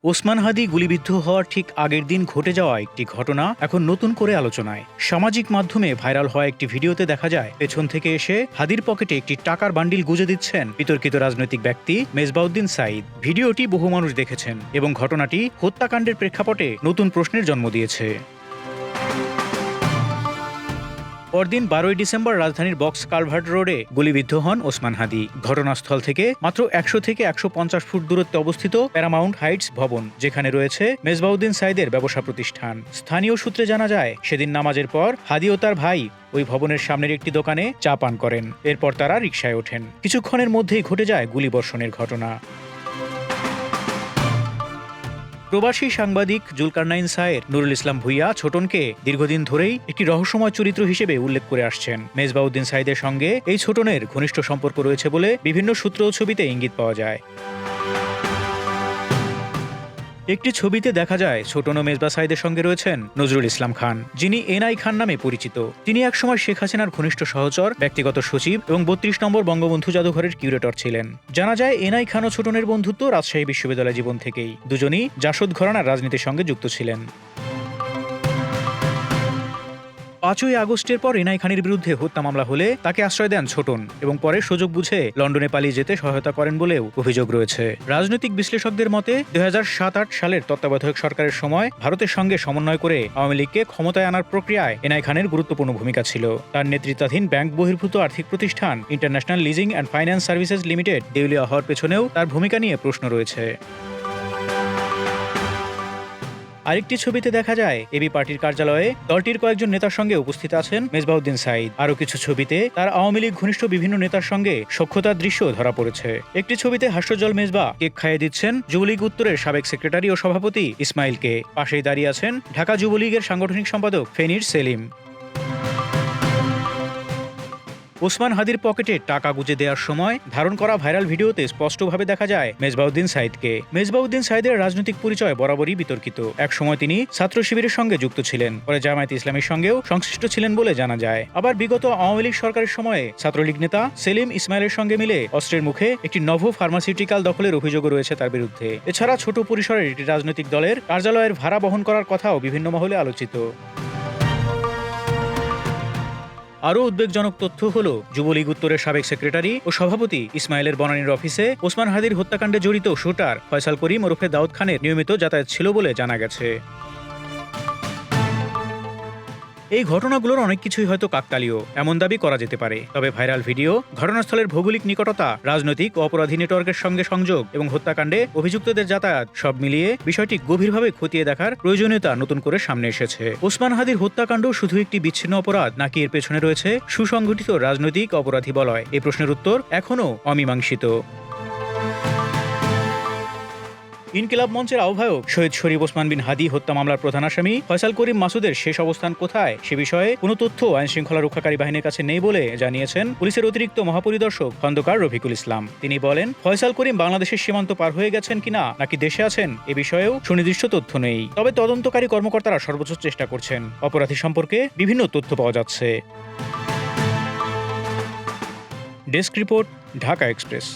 ওসমান হাদি গুলিবিদ্ধ হওয়ার ঠিক আগের দিন ঘটে যাওয়া একটি ঘটনা এখন নতুন করে আলোচনায়। সামাজিক মাধ্যমে ভাইরাল হওয়া একটি ভিডিওতে দেখা যায় পেছন থেকে এসে হাদির পকেটে একটি টাকার বান্ডিল গুজে দিচ্ছেন বিতর্কিত রাজনৈতিক ব্যক্তি মেজবাউদ্দিন সাঈদ। ভিডিওটি বহু মানুষ দেখেছেন এবং ঘটনাটি হত্যাকাণ্ডের প্রেক্ষাপটে নতুন প্রশ্নের জন্ম দিয়েছে। পরদিন 12ই ডিসেম্বর রাজধানীর বক্স কালভার্ট রোডে গুলিবিদ্ধ হন ওসমান হাদি। ঘটনাস্থল থেকে মাত্র 100 থেকে 150 ফুট দূরত্বে অবস্থিত প্যারামাউন্ট হাইটস ভবন, যেখানে রয়েছে মেজবাউদ্দিন সাঈদের ব্যবসা প্রতিষ্ঠান। স্থানীয় সূত্রে জানা যায়, সেদিন নামাজের পর হাদি ও তার ভাই ওই ভবনের সামনের একটি দোকানে চা পান করেন। এরপর তারা রিকশায় ওঠেন। কিছুক্ষণের মধ্যেই ঘটে যায় গুলিবর্ষণের ঘটনা। প্রবাসী সাংবাদিক জুলকারনাইন সায়ের নুরুল ইসলাম ভুইয়া ছোটনকে দীর্ঘদিন ধরেই একটি রহস্যময় চরিত্র হিসেবে উল্লেখ করে আসছেন। মেজবাউদ্দিন সাঈদের সঙ্গে এই ছোটনের ঘনিষ্ঠ সম্পর্ক রয়েছে বলে বিভিন্ন সূত্র ও ছবিতে ইঙ্গিত পাওয়া যায়। একটি ছবিতে দেখা যায় ছোটন ও মেজবা সাঈদের সঙ্গে রয়েছেন নজরুল ইসলাম খান, যিনি এনআই খান নামে পরিচিত। তিনি একসময় শেখ হাসিনার ঘনিষ্ঠ সহচর, ব্যক্তিগত সচিব এবং 32 নম্বর বঙ্গবন্ধু জাদুঘরের কিউরেটর ছিলেন। জানা যায়, এনআই খান ও ছোটনের বন্ধুত্ব রাজশাহী বিশ্ববিদ্যালয় জীবন থেকেই। দুজনই জাসদ ঘরানার রাজনীতির সঙ্গে যুক্ত ছিলেন। 5ই আগস্টের পর এনআই খানের বিরুদ্ধে হত্যা মামলা হলে তাকে আশ্রয় দেন ছোটন এবং পরে সুযোগ বুঝে লন্ডনে পালিয়ে যেতে সহায়তা করেন বলেও অভিযোগ রয়েছে। রাজনৈতিক বিশ্লেষকদের মতে 2007-8 সালের তত্ত্বাবধায়ক সরকারের সময় ভারতের সঙ্গে সমন্বয় করে আওয়ামী লীগকে ক্ষমতায় আনার প্রক্রিয়ায় এনআই খানের গুরুত্বপূর্ণ ভূমিকা ছিল। তার নেতৃত্বাধীন ব্যাংক বহির্ভূত আর্থিক প্রতিষ্ঠান international leasing and finance services limited দেউলিয়া হওয়ার পেছনেও তার ভূমিকা নিয়ে প্রশ্ন রয়েছে। আরেকটি ছবিতে দেখা যায়, এবি পার্টির কার্যালয়ে দলটির কয়েকজন নেতার সঙ্গে উপস্থিত আছেন মেজবাউদ্দিন সাঈদ। আরও কিছু ছবিতে তার আওয়ামী লীগ ঘনিষ্ঠ বিভিন্ন নেতার সঙ্গে সখ্যতার দৃশ্য ধরা পড়েছে। একটি ছবিতে হাস্যজ্জ্বল মেজবা কেক খাইয়ে দিচ্ছেন যুবলীগ উত্তরের সাবেক সেক্রেটারি ও সভাপতি ইসমাইলকে। পাশেই দাঁড়িয়ে আছেন ঢাকা যুবলীগের সাংগঠনিক সম্পাদক ফেনীর সেলিম। ওসমান হাদির পকেটে টাকা গুজে দেওয়ার সময় ধারণ করা ভাইরাল ভিডিওতে স্পষ্টভাবে দেখা যায় মেজবাউদ্দিন সাঈদকে। মেজবাউদ্দিন সাঈদের রাজনৈতিক পরিচয় বরাবরই বিতর্কিত। একসময় তিনি ছাত্র শিবিরের সঙ্গে যুক্ত ছিলেন, পরে জামায়াতে ইসলামীর সঙ্গেও সংশ্লিষ্ট ছিলেন বলে জানা যায়। আবার বিগত আওয়ামী লীগ সরকারের সময়ে ছাত্রলীগ নেতা সেলিম ইসমাইলের সঙ্গে মিলে অস্ত্রের মুখে একটি নভো ফার্মাসিউটিক্যাল দখলের অভিযোগও রয়েছে তার বিরুদ্ধে। এছাড়া ছোট পরিসরের একটি রাজনৈতিক দলের কার্যালয়ের ভাড়া বহন করার কথাও বিভিন্ন মহলে আলোচিত। আরও উদ্বেগজনক তথ্য হল, যুবলীগ উত্তরের সাবেক সেক্রেটারি ও সভাপতি ইসমাইলের বনানীর অফিসে ওসমান হাদির হত্যাকাণ্ডে জড়িত শুটার ফয়সাল করিম ওরফে দাউদ খানের নিয়মিত যাতায়াত ছিল বলে জানা গেছে। এই ঘটনাগুলোর অনেক কিছুই হয়তো কাকতালীয়, এমন দাবি করা যেতে পারে। তবে ভাইরাল ভিডিও, ঘটনাস্থলের ভৌগোলিক নিকটতা, রাজনৈতিক ও অপরাধী নেটওয়ার্কের সঙ্গে সংযোগ এবং হত্যাকাণ্ডে অভিযুক্তদের যাতায়াত, সব মিলিয়ে বিষয়টি গভীরভাবে খতিয়ে দেখার প্রয়োজনীয়তা নতুন করে সামনে এসেছে। ওসমান হাদির হত্যাকাণ্ড শুধু একটি বিচ্ছিন্ন অপরাধ, নাকি এর পেছনে রয়েছে সুসংগঠিত রাজনৈতিক অপরাধী বলয়? এই প্রশ্নের উত্তর এখনও অমীমাংসিত। ইনকিলাব মঞ্চের আহ্বায়ক শহীদ শরীফ ওসমান বিন হাদি হত্যা মামলার প্রধান আসামি ফয়সাল করিম মাসুদের শেষ অবস্থান কোথায়, সে বিষয়ে কোনো তথ্য আইন শৃঙ্খলা রক্ষাকারী বাহিনীর কাছে নেই বলে জানিয়েছেন পুলিশের অতিরিক্ত মহাপরিদর্শক খন্দকার রফিকুল ইসলাম। তিনি বলেন, ফয়সাল করিম বাংলাদেশের সীমান্ত পার হয়ে গেছেন কিনা নাকি দেশে আছেন, এ বিষয়েও সুনির্দিষ্ট তথ্য নেই। তবে তদন্তকারী কর্মকর্তারা সর্বোচ্চ চেষ্টা করছেন। অপরাধী সম্পর্কে বিভিন্ন তথ্য পাওয়া যাচ্ছে। Desk report, Dhaka express.